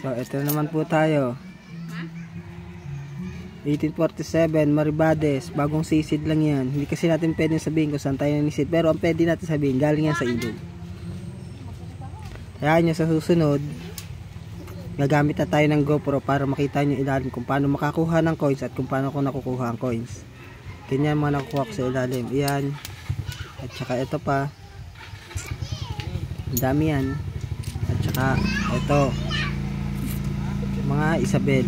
So, ito naman po tayo. 1847, Maribades. Bagong sisid lang yan. Hindi kasi natin pwedeng sabihin kung saan tayo nanisid. Pero ang pwede natin sabihin, galing yan sa ilog. Kaya nyo sa susunod, gagamit na tayo ng GoPro para makita nyo ilalim kung paano makakuha ng coins at kung paano ko nakukuha ang coins. Ganyan mga nakukuha ko sa ilalim. Iyan. At saka ito pa. Ang dami yan. At saka ito. Mga Isabel.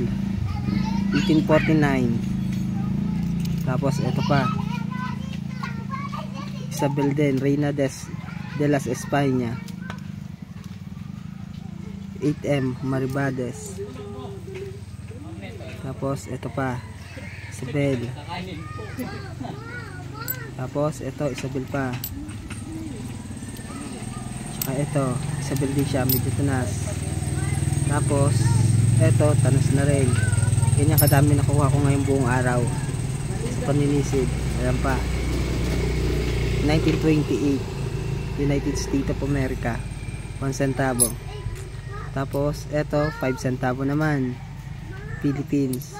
1849. Tapos ito pa. Isabel din. Reina de las España. 8M. Maribades. Tapos ito pa. Isabel. Tapos ito Isabel pa. Tsaka ito Isabel din siya. Medyo tanas. Tapos ito tanas na rin. Ganyan kadami nakuha ko ngayong buong araw sa paninisid. Ayan pa. 1928 United States of America 1 centavo. Tapos ito 5 centavo naman. Philippines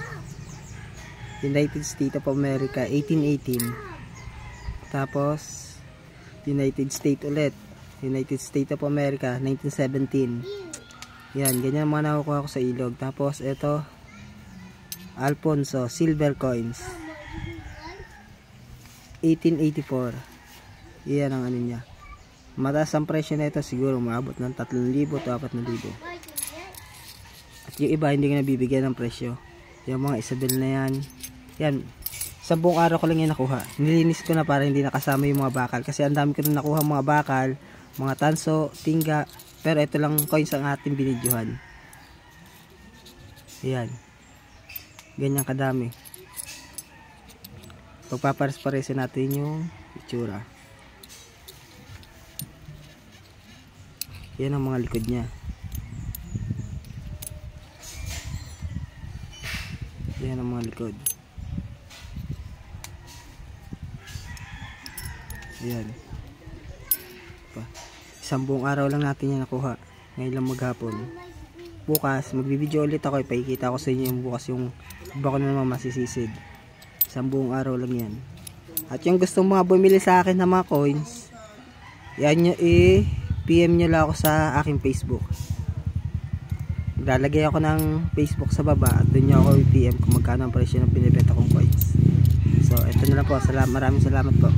United States of America 1818. Tapos United States ulit. United States of America 1917. Yan, ganyan mga nakukuha ko sa ilog. Tapos ito Alfonso silver coins 1884. Yan ang ano niya. Mataas ang presyo na ito, siguro maabot ng 3,000 to 4,000. At yung iba hindi ko nabibigyan ng presyo. Yung mga Isabel na yan. Yan, sa buong araw ko lang yan nakuha. Nilinis ko na para hindi nakasama yung mga bakal. Kasi ang dami ko na nakuha mga bakal, mga tanso, tingga. Pero ito lang coins ang ating binidyohan. Yan. Ganyan kadami. Pagpapares-paresin natin yung itsura. Yan ang mga likod niya. Yan ang mga likod. Ayan. Isang buong araw lang natin yan nakuha. Ngayon lang maghapon. Bukas, magbibideo ulit ako. Ipakikita ko sa inyo yung bukas yung iba ko na naman masisisid. Isang buong araw lang yan. At yung gustong mga bumili sa akin ng mga coins, yan nyo PM nyo lang ako sa aking Facebook. Lalagay ako ng Facebook sa baba at doon nyo ako i-PM kung magkano ang presyo ng pinibenta kong coins. So, ito na lang po. Maraming salamat po.